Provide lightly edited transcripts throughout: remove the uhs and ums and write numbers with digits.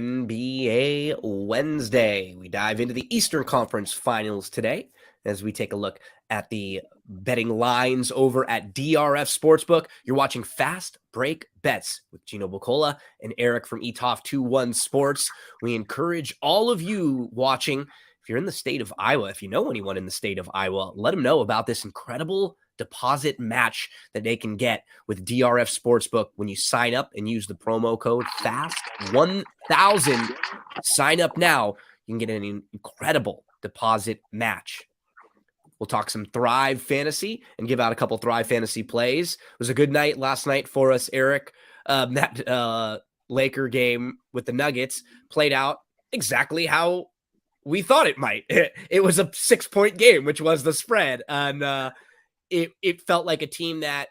NBA Wednesday. We dive into the Eastern Conference Finals today as we take a look at the betting lines over at DRF Sportsbook. You're watching Fast Break Bets with Gino and Erik from ETOF 21 Sports. We encourage all of you watching, if you're in the state of Iowa, if you know anyone in the state of Iowa, let them know about this incredible deposit match that they can get with DRF Sportsbook when you sign up and use the promo code FAST1000. Sign up now. You can get an incredible deposit match. We'll talk some Thrive Fantasy and give out a couple Thrive Fantasy plays. It was a good night last night for us, Erik. That Laker game with the Nuggets played out exactly how we thought it might. It was a 6-point game, which was the spread. And it felt like a team that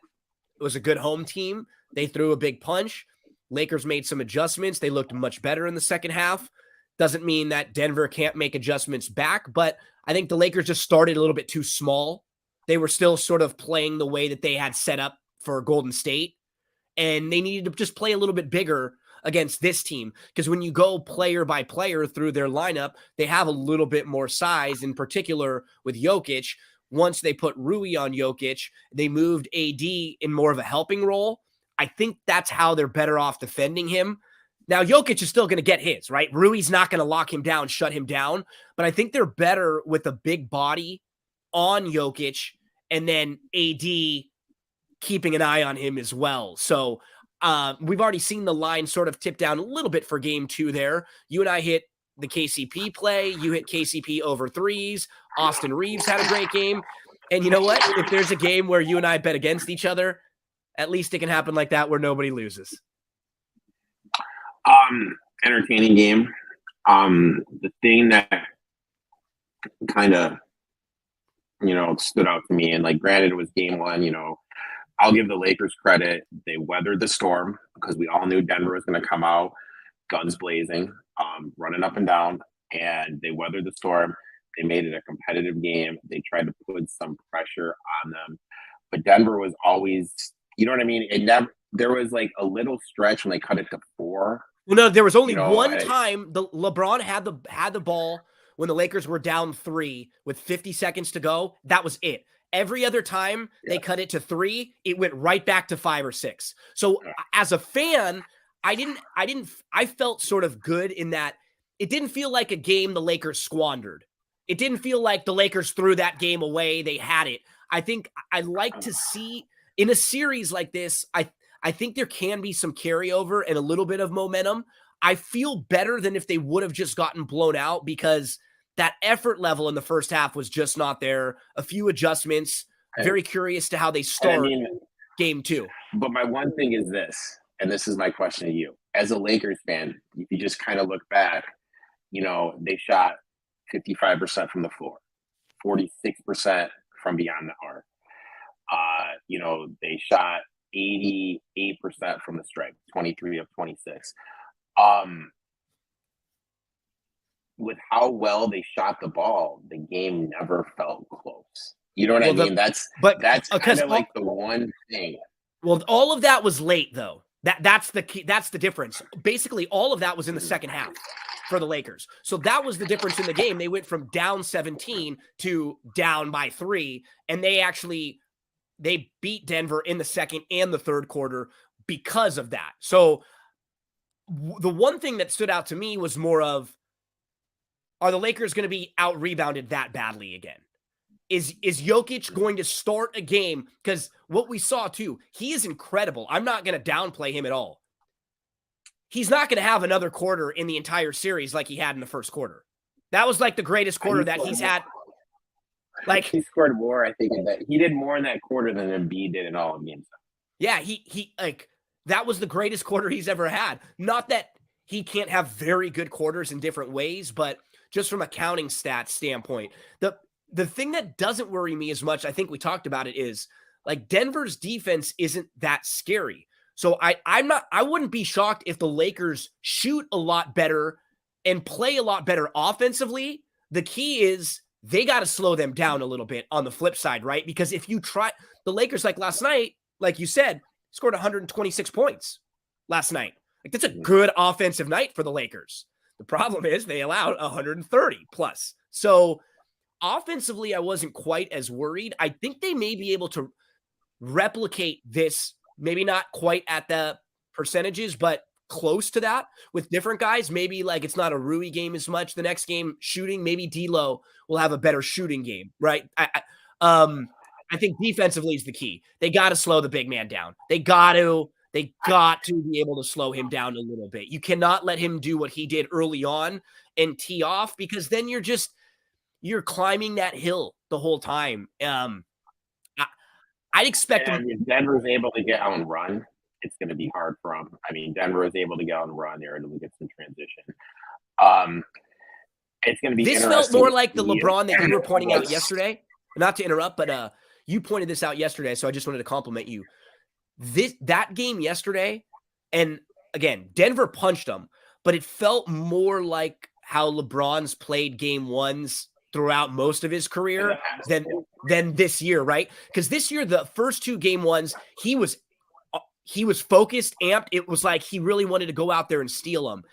was a good home team. They threw a big punch. Lakers made some adjustments. They looked much better in the second half. Doesn't mean that Denver can't make adjustments back, but I think the Lakers just started a little bit too small. They were still sort of playing the way that they had set up for Golden State, and they needed to just play a little bit bigger against this team, because when you go player by player through their lineup, they have a little bit more size, in particular with Jokic. Once they put Rui on Jokic, they moved AD in more of a helping role. I think that's how they're better off defending him. Now, Jokic is still going to get his, right? Rui's not going to lock him down, shut him down. But I think they're better with a big body on Jokic and then AD keeping an eye on him as well. So we've already seen the line sort of tip down a little bit for game 2 there. You and I hit the KCP play. You hit KCP over threes. Austin Reeves had a great game. And you know what? If there's a game where you and I bet against each other, at least it can happen like that where nobody loses. Entertaining game. The thing that kind of, stood out to me, and like, granted, it was game 1, I'll give the Lakers credit. They weathered the storm because we all knew Denver was going to come out guns blazing, running up and down, and they weathered the storm. They made it a competitive game. They tried to put some pressure on them, but Denver was always, you know what I mean? There was like a little stretch when they cut it to 4. Well, no, there was only one time the LeBron had the ball when the Lakers were down 3 with 50 seconds to go. That was it. Every other time they cut it to 3, it went right back to 5 or 6. So as a fan, I felt sort of good in that it didn't feel like a game the Lakers squandered. It didn't feel like the Lakers threw that game away. They had it. I think I like to see in a series like this, I think there can be some carryover and a little bit of momentum. I feel better than if they would have just gotten blown out, because that effort level in the first half was just not there. A few adjustments. Very curious to how they start game 2. But my one thing is this, and this is my question to you. As a Lakers fan, if you just kind of look back, they shot 55% from the floor, 46% from beyond the arc. They shot 88% from the stripe, 23 of 26. With how well they shot the ball, the game never felt close. You know what I mean? That's kind of like the one thing. Well, all of that was late, though. That's the key. That's the difference. Basically, all of that was in the second half for the Lakers. So that was the difference in the game. They went from down 17 to down by 3, and they beat Denver in the second and the third quarter because of that. So the one thing that stood out to me was more of, are the Lakers going to be out-rebounded that badly again? Is Jokic going to start a game? Because what we saw, too, he is incredible. I'm not going to downplay him at all. He's not going to have another quarter in the entire series like he had in the first quarter. That was like the greatest quarter that he's had. Like, he scored more, I think, he did more in that quarter than Embiid did in all of games. Yeah, he that was the greatest quarter he's ever had. Not that he can't have very good quarters in different ways, but just from a counting stats standpoint, the thing that doesn't worry me as much, I think we talked about it, is like Denver's defense isn't that scary. So I wouldn't be shocked if the Lakers shoot a lot better and play a lot better offensively. The key is they got to slow them down a little bit on the flip side, right? Because if you try the Lakers, like last night, like you said, scored 126 points last night. Like, that's a good offensive night for the Lakers. The problem is they allowed 130 plus. So offensively, I wasn't quite as worried. I think they may be able to replicate this, maybe not quite at the percentages, but close to that with different guys. Maybe like it's not a Rui game as much. The next game shooting, maybe D'Lo will have a better shooting game, right? I think defensively is the key. They got to slow the big man down. They got to be able to slow him down a little bit. You cannot let him do what he did early on and tee off, because then you're climbing that hill the whole time. I'd expect him. If Denver's able to get on run, it's going to be hard for them. I mean, Denver is able to get on run. They're able to get some transition. It's going to be this felt more like the LeBron that you were pointing out yesterday. Not to interrupt, but you pointed this out yesterday, so I just wanted to compliment you. That game yesterday, and again, Denver punched them, but it felt more like how LeBron's played game ones throughout most of his career than this year, right? Because this year, the first two game ones, he was focused, amped. It was like he really wanted to go out there and steal them.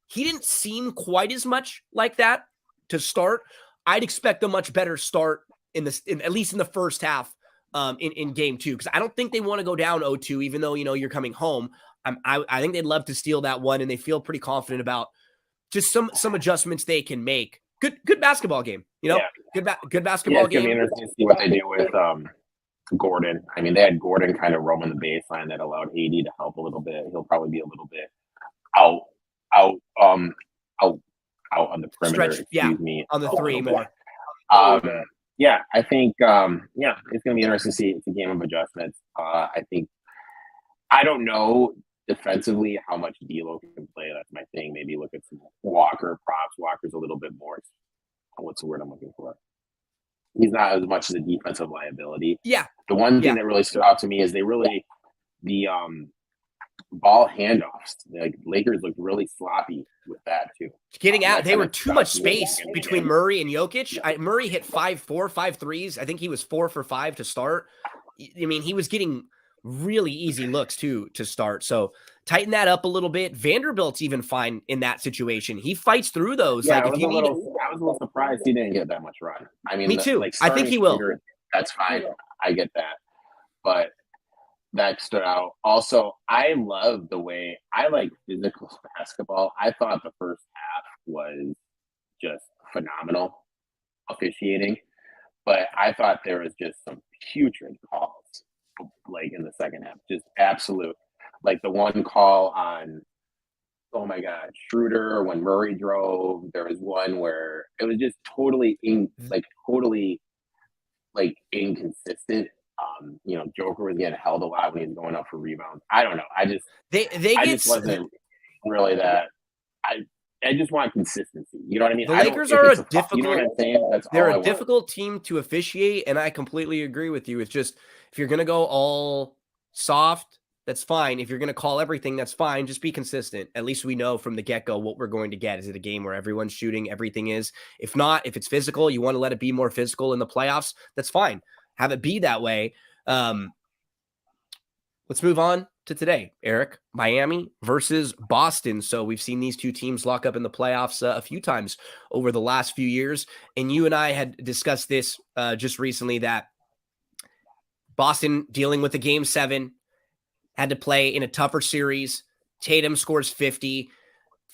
He didn't seem quite as much like that to start. I'd expect a much better start at least in the first half in game two, because I don't think they want to go down 0-2, even though, you're coming home. I think they'd love to steal that one, and they feel pretty confident about just some adjustments they can make. Good basketball game, Yeah. Good basketball game. It's gonna be interesting to see what they do with Gordon. I mean, they had Gordon kind of roaming the baseline that allowed AD to help a little bit. He'll probably be a little bit out on the perimeter. Stretch, on the three more. Yeah, I think it's gonna be interesting to see. It's a game of adjustments. I think I don't know defensively how much D'Lo can play. That's my thing. Maybe look at some Walker props. Walker's a little bit more. What's the word I'm looking for? He's not as much as a defensive liability. Yeah. The one thing that really stood out to me is the ball handoffs. Like Lakers looked really sloppy with that too. Getting out, they were too much space between Murray and Jokic. Murray hit 5 threes. I think he was 4 for 5 to start. I mean, he was getting really easy looks too to start. So tighten that up a little bit. Vanderbilt's even fine in that situation. He fights through those. Yeah, I was a little surprised he didn't get that much run. I mean, me too. I think he will. That's fine. I get that, but that stood out. Also, I love the way I like physical basketball. I thought the first half was just phenomenal officiating, but I thought there was just some putrid calls like in the second half, just absolute. Like the one call on, oh my God, Schroeder when Murray drove. There was one where it was just totally inconsistent. Joker was getting held a lot when he was going up for rebounds. I don't know. I just wasn't really that. I just want consistency. You know what I mean? The Lakers are a difficult. You know what I'm saying? They're a difficult team to officiate, and I completely agree with you. It's just if you're gonna go all soft, that's fine. If you're gonna call everything, that's fine. Just be consistent. At least we know from the get-go what we're going to get. Is it a game where everyone's shooting? Everything is. If not, if it's physical, you want to let it be more physical in the playoffs. That's fine. Have it be that way. Let's move on to today, Erik. Miami versus Boston. So we've seen these two teams lock up in the playoffs a few times over the last few years. And you and I had discussed this just recently, that Boston dealing with the game 7, had to play in a tougher series. Tatum scores 50.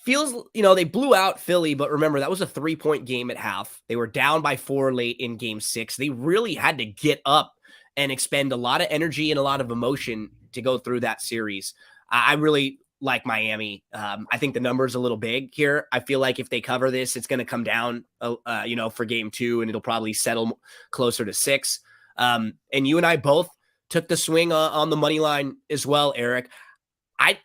Feels, they blew out Philly, but remember, that was a 3-point game at half. They were down by 4 late in game 6. They really had to get up and expend a lot of energy and a lot of emotion to go through that series. I really like Miami. I think the number's a little big here. I feel like if they cover this, it's going to come down, for game 2, and it'll probably settle closer to 6. And you and I both took the swing on the money line as well, Erik. I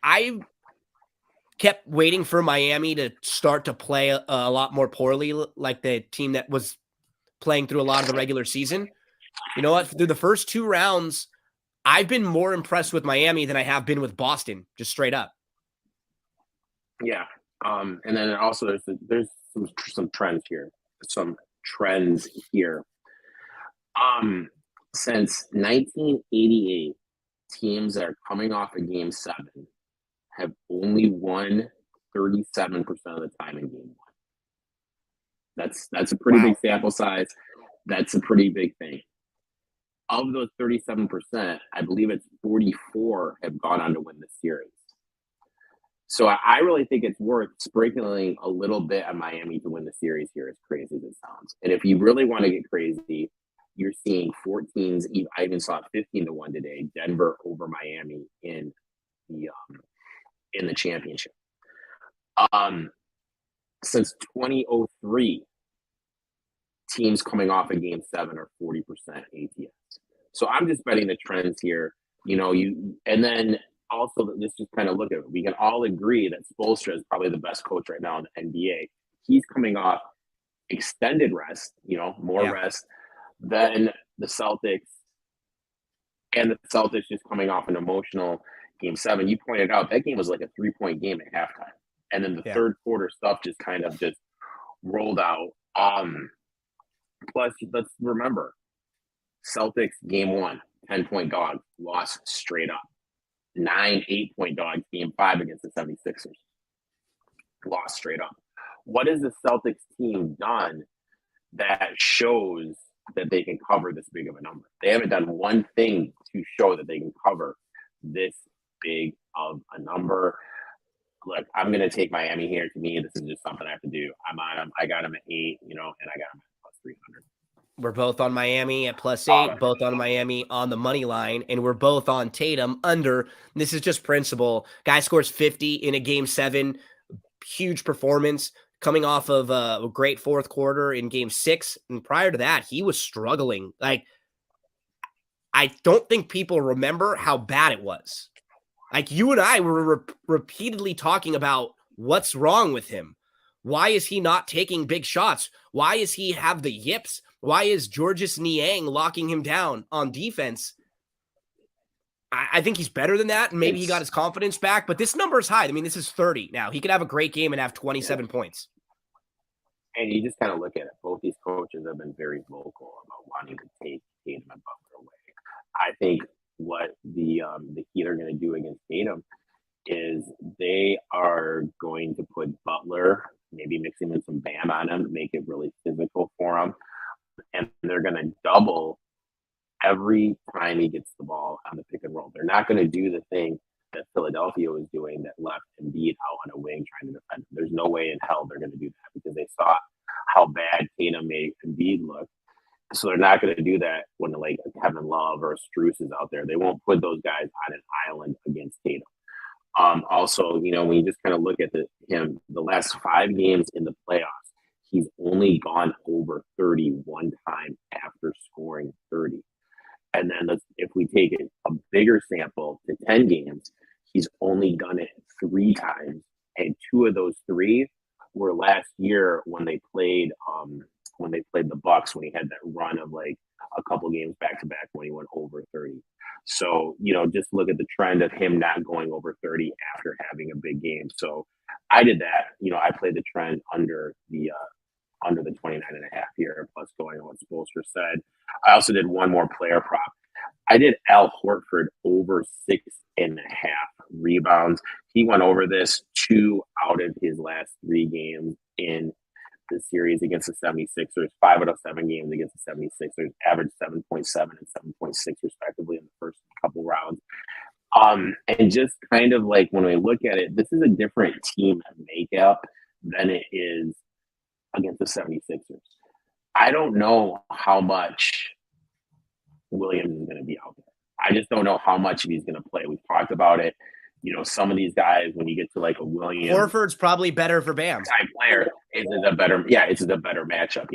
kept waiting for Miami to start to play a lot more poorly, like the team that was playing through a lot of the regular season. You know what? Through the first 2 rounds, I've been more impressed with Miami than I have been with Boston, just straight up. Yeah. And then also there's some trends here. Since 1988, teams that are coming off of game 7 have only won 37% of the time in game one. That's a pretty big sample size. That's a pretty big thing. Of those 37%, I believe it's 44 have gone on to win the series. So I really think it's worth sprinkling a little bit on Miami to win the series here, as crazy as it sounds. And if you really want to get crazy, you're seeing 14s. I even saw 15-1 today. Denver over Miami in the championship. Since 2003, teams coming off of Game 7 are 40% ATS. So I'm just betting the trends here. And then also let's just kind of look at it. We can all agree that Spoelstra is probably the best coach right now in the NBA. He's coming off extended rest, more rest than the Celtics. And the Celtics just coming off an emotional Game 7. You pointed out that game was like a 3-point game at halftime. And then the third quarter stuff just kind of just rolled out. Plus, let's remember, Celtics Game 1, 10-point dog, lost straight up. 9 8-point dogs Game 5 against the 76ers. Lost straight up. What has the Celtics team done that shows that they can cover this big of a number? They haven't done one thing to show that they can cover this big of a number. Look, I'm going to take Miami here. To me, this is just something I have to do. I'm on them. I got them at 8, and I got them at plus 300. We're both on Miami at plus 8, both on Miami on the money line, and we're both on Tatum under. This is just principle. Guy scores 50 in a Game 7. Huge performance coming off of a great fourth quarter in Game 6. And prior to that, he was struggling. Like, I don't think people remember how bad it was. Like, you and I were repeatedly talking about what's wrong with him. Why is he not taking big shots? Why is he have the yips? Why is Georges Niang locking him down on defense? I think he's better than that, and maybe he got his confidence back, but this number is high. I mean, this is 30 now. He could have a great game and have 27 points. And you just kind of look at it. Both these coaches have been very vocal about wanting to take Tatum and Butler away. I think what the Heat are going to do against Tatum is they are going to put Butler, maybe mixing in some Bam on him, make it really physical for him. And they're going to double every time he gets the ball on the pick and roll. They're not going to do the thing that Philadelphia was doing that left Embiid out on a wing trying to defend. There's no way in hell they're going to do that because they saw how bad Tatum made Embiid look. So they're not going to do that when like Kevin Love or Strus is out there. They won't put those guys on an island against Tatum. Also, when you just kind of look at him, the last 5 games in the playoffs, he's only gone over 30 one time after scoring 30. And then if we take it a bigger sample to 10 games, he's only done it 3 times. And 2 of those 3 were last year when they played the Bucks, when he had that run of like a couple games back to back when he went over 30. So, just look at the trend of him not going over 30 after having a big game. So I did that. I played the trend under the 29.5 here, plus going on what Spoelstra said. I also did one more player prop. I did Al Horford over 6.5 rebounds. He went over this 2 out of his last 3 games in the series against the 76ers, 5 out of 7 games against the 76ers, averaged 7.7 and 7.6 respectively in the first couple rounds. And just kind of like when we look at it, this is a different team makeup than it is against the 76ers. I don't know how much Williams is going to be out there. I just don't know how much he's going to play. We've talked about it. Some of these guys, when you get to like a Williams, Horford's probably better for Bam. Type player, it's a better matchup,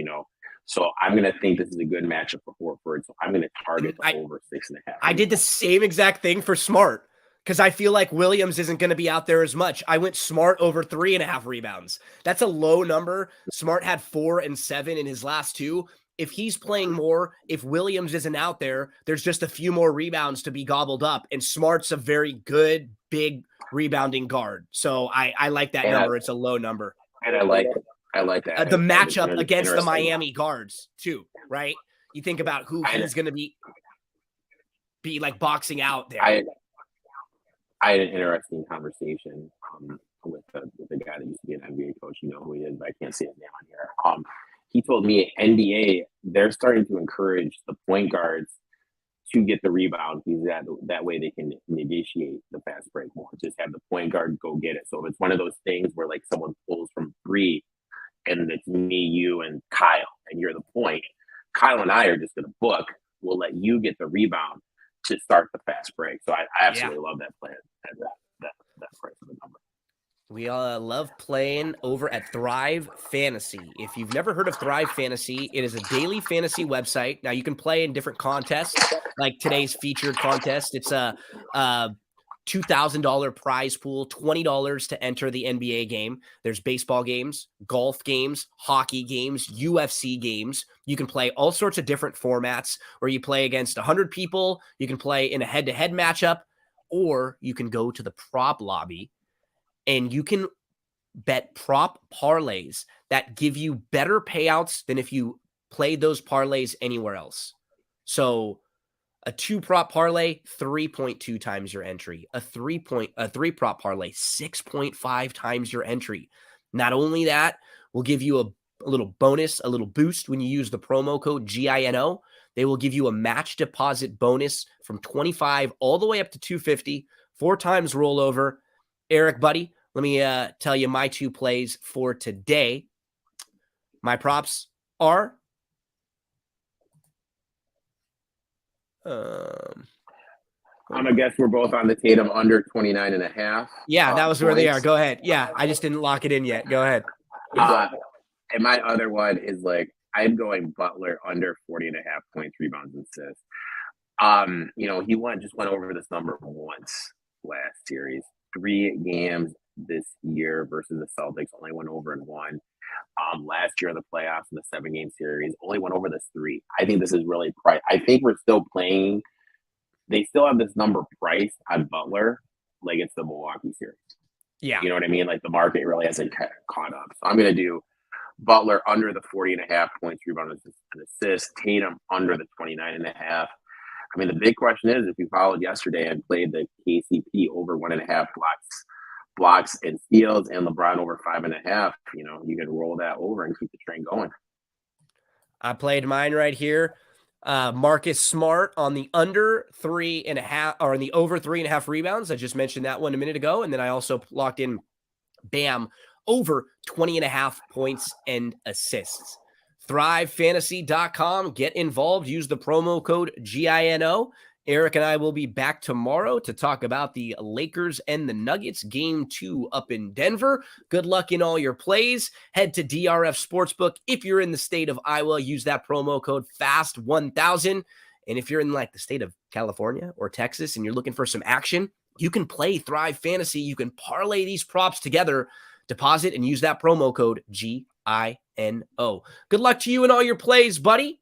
So I'm going to think this is a good matchup for Horford. So I'm going to target over 6.5. I did the same exact thing for Smart because I feel like Williams isn't going to be out there as much. I went Smart over 3.5 rebounds. That's a low number. Smart had 4 and 7 in his last 2. If he's playing more, if Williams isn't out there, there's just a few more rebounds to be gobbled up. And Smart's a very good, big rebounding guard. So I like that number. It's a low number. And I like that. The matchup against the Miami guards too, right? You think about who he's going to be like boxing out there. I I had an interesting conversation with the guy that used to be an NBA coach. You know who he is, but I can't say his name on here. He told me NBA, they're starting to encourage the point guards to get the rebound because that way they can initiate the fast break more. Just have the point guard go get it. So if it's one of those things where like someone pulls from 3 and it's me, you, and Kyle, and you're the point, Kyle and I are just going to book. We'll let you get the rebound to start the fast break. So I absolutely love that plan. That price of the number. We love playing over at Thrive Fantasy. If you've never heard of Thrive Fantasy, it is a daily fantasy website. Now you can play in different contests, like today's featured contest. It's a $2,000 prize pool, $20 to enter the NBA game. There's baseball games, golf games, hockey games, UFC games. You can play all sorts of different formats where you play against 100 people. You can play in a head-to-head matchup, or you can go to the prop lobby and you can bet prop parlays that give you better payouts than if you played those parlays anywhere else. So a 2-prop parlay, 3.2 times your entry. A 3-prop parlay, 6.5 times your entry. Not only that, we'll give you a little bonus, a little boost when you use the promo code GINO. They will give you a match deposit bonus from 25 all the way up to 250, 4 times rollover. Erik, buddy, let me tell you my 2 plays for today. My props are I'm gonna guess we're both on the Tatum under 29.5. Yeah, that was where they are. Go ahead. Yeah, I just didn't lock it in yet. Go ahead. And my other one is like I'm going Butler under 40.5 points, rebounds, and assists. He just went over this number once last series. 3 games this year versus the Celtics, only went over in 1. Last year in the playoffs in the 7-game series, only went over this 3. I think this is really price. I think we're still playing. They still have this number priced on Butler like it's the Milwaukee series. Yeah. You know what I mean? Like the market really hasn't caught up. So I'm going to do Butler under the 40.5 points, rebounds, and assists. Tatum under the 29.5. I mean, the big question is if you followed yesterday and played the KCP over 1.5 blocks and steals, and LeBron over 5.5, you can roll that over and keep the train going. I played mine right here. Marcus Smart on the under 3.5 or on the over 3.5 rebounds. I just mentioned that one a minute ago. And then I also locked in Bam over 20.5 points and assists. ThriveFantasy.com. Get involved. Use the promo code GINO. Erik and I will be back tomorrow to talk about the Lakers and the Nuggets game 2 up in Denver. Good luck in all your plays. Head to DRF Sportsbook. If you're in the state of Iowa, use that promo code FAST1000. And if you're in like the state of California or Texas and you're looking for some action, you can play Thrive Fantasy. You can parlay these props together, deposit, and use that promo code GINO. Good luck to you in all your plays, buddy.